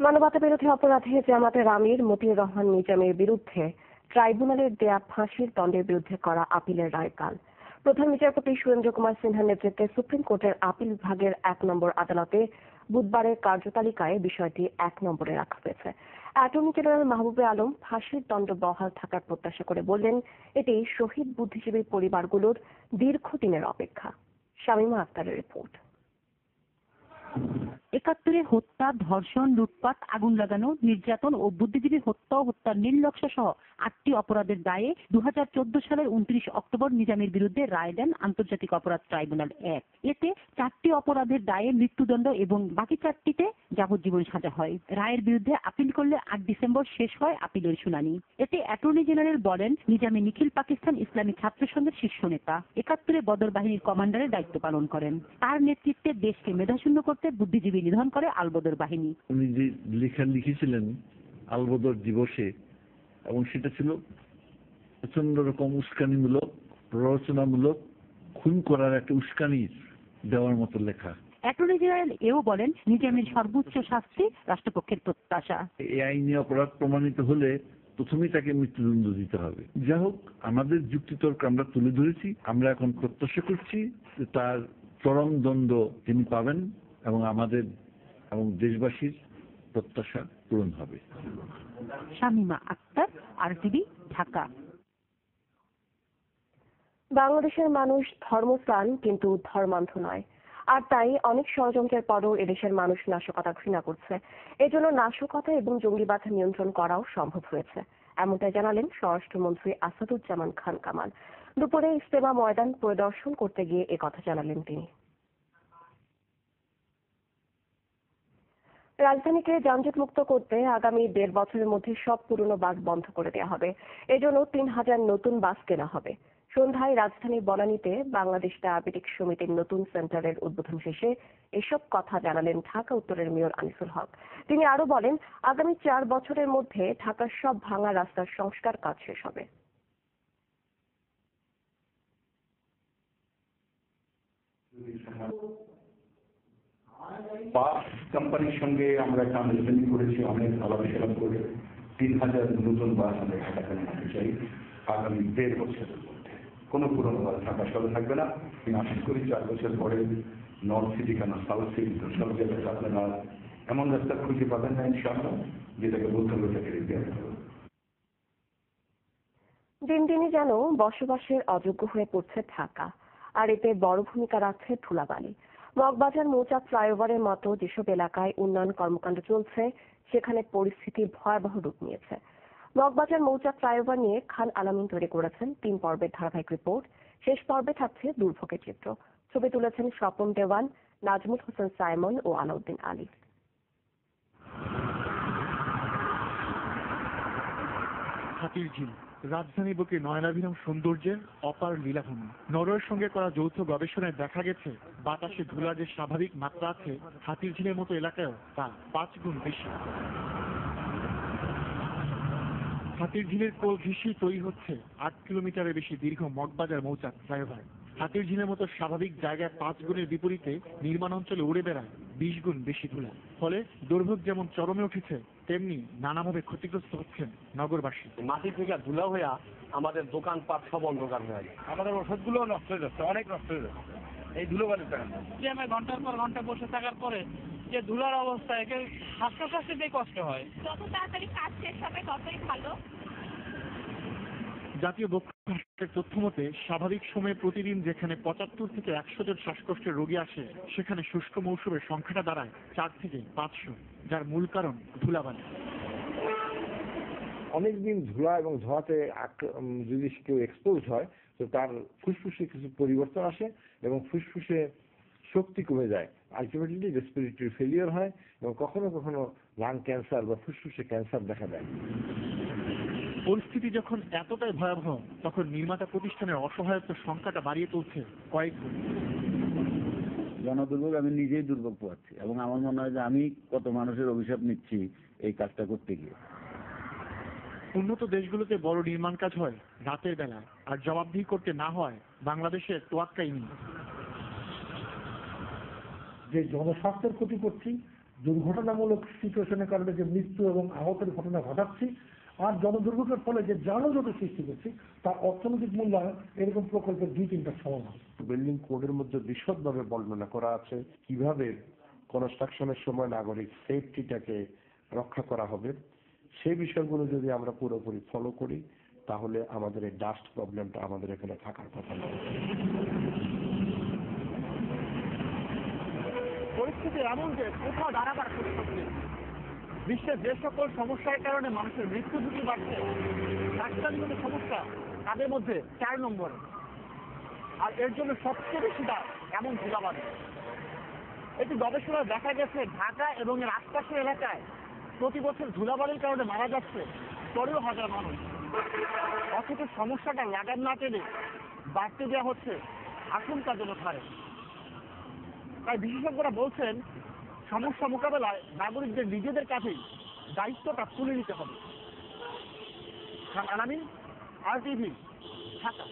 মানবতাবিরোধী অপরাধে জামাতের আমির মতিউর রহমান নিজামীর বিরুদ্ধে ট্রাইব্যুনালের দেয়া ফাঁসির দণ্ডের বিরুদ্ধে করা আপিলের রায় কাল। প্রধান বিচারপতি সুরেন্দ্র কুমার সিনহার নেতৃত্বে সুপ্রিম কোর্টের আপিল বিভাগের ১ নম্বর আদালতে বুধবারের কার্যতালিকায় বিষয়টি ১ নম্বরে রাখা হয়েছে। অ্যাটর্নি জেনারেল মাহবুবে আলম ফাঁসির দণ্ড বহাল থাকার প্রত্যাশা করে বললেন, এটি শহীদ বুদ্ধিজীবী পরিবারগুলোর দীর্ঘদিনের অপেক্ষা। শামীমা আক্তারের রিপোর্ট। ৭১-এ হত্যা, ধর্ষণ, লুটপাট, আগুন লাগানো, নির্যাতন ও বুদ্ধিজীবী হত্যা ও হত্যার নির্লক্ষ্য সহ ৮টি অপরাধের দায়ে ২০১৪ সালের ২৯ অক্টোবর নিজামীর বিরুদ্ধে রায় দেন আন্তর্জাতিক অপরাধ ট্রাইব্যুনাল ১। এতে ৪টি অপরাধের দায়ে মৃত্যুদণ্ড এবং বাকি ৪টিতে যাবজ্জীবন সাজা হয়। রায়ের বিরুদ্ধে আপিল করলে ৮ ডিসেম্বর শেষ হয় আপিলের শুনানি। এতে অ্যাটর্নি জেনারেল বলেন, নিজামী নিখিল পাকিস্তান ইসলামী ছাত্র সংঘের শীর্ষ নেতা, ৭১-এ বদর বাহিনীর কমান্ডারের দায়িত্ব পালন করেন। তার নেতৃত্বে দেশকে মেধাশূন্য করতে বুদ্ধিজীবী নিধন করে আলবদর বাহিনী। উনি যে লেখা লিখেছিলেন আলবদর দিবসে, এবং সেটা ছিল প্রচন্ড রকম উস্কানিমূলক, প্ররোচনামূলক, খুন করার একটা উস্কানি দেওয়ার মতো লেখা। অ্যাটর্নি জেনারেল এও বলেন, নিজামীর সর্বোচ্চ শাস্তি রাষ্ট্রপক্ষের প্রত্যাশা। এই আইনি অপরাধ প্রমাণিত হলে প্রথমেই তাকে মৃত্যুদণ্ড দিতে হবে। যা হোক, আমাদের যুক্তিতর্ক আমরা তুলে ধরেছি। আমরা এখন প্রত্যাশা করছি যে তার চরম দণ্ড তিনি পাবেন এবং আমাদের এবং দেশবাসীর প্রত্যাশা পূরণ হবে। শামীমা আক্তার, RTV, ঢাকা। বাংলাদেশের মানুষ ধর্মপ্রাণ কিন্তু ধর্মান্ধ নয়, আর তাই অনেক ষড়যন্ত্রের পরও এদেশের মানুষ নাশকতা ঘৃণা করছে। এজন্য নাশকতা এবং জঙ্গিবাদ নিয়ন্ত্রণ করাও সম্ভব হয়েছে, এমনটাই জানালেন স্বরাষ্ট্রমন্ত্রী আসাদুজ্জামান খান কামাল। দুপুরে ইজতেমা ময়দান পরিদর্শন করতে গিয়ে একথা জানালেন তিনি। রাজধানীকে যানজটমুক্ত করতে আগামী ১.৫ বছরের মধ্যে সব পুরনো বাস বন্ধ করে দেওয়া হবে। এজন্য ৩,০০০ নতুন বাস কেনা হবে। সন্ধ্যায় রাজধানীর বনানীতে বাংলাদেশ ডায়াবেটিক সমিতির নতুন সেন্টারের উদ্বোধন শেষে এসব কথা জানালেন ঢাকা উত্তরের মেয়র আনিসুল হক। তিনি আরো বলেন, আগামী ৪ বছরের মধ্যে ঢাকার সব ভাঙা রাস্তার সংস্কার কাজ শেষ হবে। বাস কোম্পানির সঙ্গে আমরা একটা আলোচনা করেছি, অনেক আলাপ করে ৩,০০০ নতুন বাস আমরা ঢাকাতে নিতে চাই আগামী ১.৫ বছরের মধ্যে। কোনো পুরনো বাস ঢাকা শহরে থাকবে না। আমি আশা করি ৪ বছর পরে নর্থ সিটি কেন সাউথ সিটি সব জায়গায় আপনারা এমন রাস্তা খুঁজে পাবেন না ইনশাআল্লাহ, যেটাকে বৌদ্ধতাকে রেখে হবে। দিন দিনই যেন বসবাসের অযোগ্য হয়ে পড়ছে ঢাকা, আর এতে বড় ভূমিকা রাখছে ধুলাবালি। মগবাজার মৌচাক ফ্লাইওভারের মতো যেসব এলাকায় উন্নয়ন কর্মকাণ্ড চলছে, সেখানে পরিস্থিতি ভয়াবহ রূপ নিয়েছে। মগবাজার মৌচাক ফ্লাইওভার নিয়ে খান আলামিন তৈরি করেছেন ৩ পর্বের ধারাবাহিক রিপোর্ট। শেষ পর্বে থাকছে দুর্ভোগের চিত্র। ছবি তুলেছেন স্বপন দেওয়ান, নাজমুল হোসেন সাইমন ও আলাউদ্দিন আলী। হাতির ঝিল রাজধানী বুকে নয়নাভিরাম সৌন্দর্যের অপার লীলাভূমি। নরওয়ের সঙ্গে করা যৌথ গবেষণায় দেখা গেছে, বাতাসে ধুলার যে স্বাভাবিক মাত্রা আছে, হাতির ঝিলের মতো এলাকায়ও তা ৫ গুণ বেশি। হাতির ঝিলের কোল ঘেঁষেই তৈরি হচ্ছে ৮ কিলোমিটারের বেশি দীর্ঘ মগবাজার মৌচাক ফ্লাইওভার। হাতির ঝিলের মতো স্বাভাবিক জায়গায় ৫ গুণের বিপরীতে নির্মাণ অঞ্চলে উড়ে বেড়ায় ২০ গুণ বেশি ধুলা। ফলে দুর্ভোগ যেমন চরমে উঠেছে, তেমনি নানাভাবে ক্ষতিগ্রস্ত হচ্ছেন নগরবাসী। মাটি থেকে ধুলা হইয়া আমাদের দোকানপাট সব অন্ধকার হয়ে যায়, আমাদের ওষুধগুলো নষ্ট হয়ে যাচ্ছে, অনেক নষ্ট হয়ে যাচ্ছে এই ধুলোবালির কারণে। জ্যামে ঘন্টার পর ঘন্টা বসে থাকার পরে যে ধুলার অবস্থা, একে শ্বাস প্রশ্বাসেই কষ্ট হয়। যত তাড়াতাড়ি কাজ শেষ হবে ততই ভালো। জাতীয় বক্ষের তথ্য মতে স্বাভাবিক সময়ে প্রতিদিন যেখানে ৭৫ থেকে ১০০ জন শ্বাসকষ্টের রোগী আসে, সেখানে শুষ্ক মৌসুমের সংখ্যাটা দাঁড়ায় ৪ থেকে ৫০০, যার মূল কারণ ধুলাবালি। অনেকদিন ধুলা এবং ধোঁয়াতে যদি কেউ এক্সপোজ হয়, তো তার ফুসফুসে কিছু পরিবর্তন আসে এবং ফুসফুসে শক্তি কমে যায়। আলটিমেটলি রেসপিরেটরি ফেলিয়ার হয় এবং কখনো কখনো লাং ক্যান্সার বা ফুসফুসে ক্যান্সার দেখা দেয়। পরিস্থিতি যখন এতটাই ভয়াবহ, তখন নির্মাতা প্রতিষ্ঠানের অসহায়তার সংখ্যাটা বাড়িয়ে তুলছে কয়েক গুণ। জনদুর্ভোগ আমি নিজেই দুর্ভোগ পাচ্ছি, এবং আমার মনে হয় যে আমি কত মানুষের অভিশাপ নিচ্ছি এই কাজটা করতে গিয়ে। উন্নত দেশগুলোতে বড় নির্মাণ কাজ হয় রাতের বেলা, আর জবাবদিহি করতে না হয় বাংলাদেশের তোয়াক্কাই নেই। যে জনস্বাস্থ্যের ক্ষতি করছি, দুর্ঘটনামূলক সিচুয়েশনের কারণে যে মৃত্যু এবং আহতের ঘটনা ঘটাচ্ছি, আর জনদুর্ভোগের ফলে যে যানজটের সৃষ্টি করছি, তার অর্থনৈতিক মূল্যায়ন এরকম প্রকল্পের 2-3টা সমাধান। বিল্ডিং কোডের মধ্যে বিশদভাবে বর্ণনা করা আছে কিভাবে কনস্ট্রাকশনের সময় নাগরিক সেফটিটাকে রক্ষা করা হবে। সেই বিষয়গুলো যদি আমরা পুরোপুরি ফলো করি তাহলে আমাদের এই ডাস্ট প্রবলেমটা আমাদের এখানে থাকার কথা নয়। পরিস্থিতি এমন যে কোথাও দাঁড়াবার সুযোগ নেই। বিশ্বের যে সকল সমস্যার কারণে মানুষের মৃত্যু ঝুঁকি বাড়ছে, স্বাস্থ্যজনিত সমস্যা তাদের মধ্যে 4 নম্বরে। আর এর জন্য সবচেয়ে বেশি দায় এমন ধুলাবালি। এটি গবেষণায় দেখা গেছে ঢাকা এবং এর আশপাশের এলাকায় প্রতি বছর ধুলাবালির কারণে মারা যাচ্ছে 13,000 মানুষ। অথচ সমস্যাটা লাগাম না টেনে বাড়তে দেওয়া হচ্ছে আশঙ্কাজনক হারে। তাই বিশেষজ্ঞরা বলছেন সমস্যা মোকাবেলায় নাগরিকদের নিজেদের কাছেই দায়িত্বটা তুলে নিতে হবে। আলামিন, RTV, ঢাকা।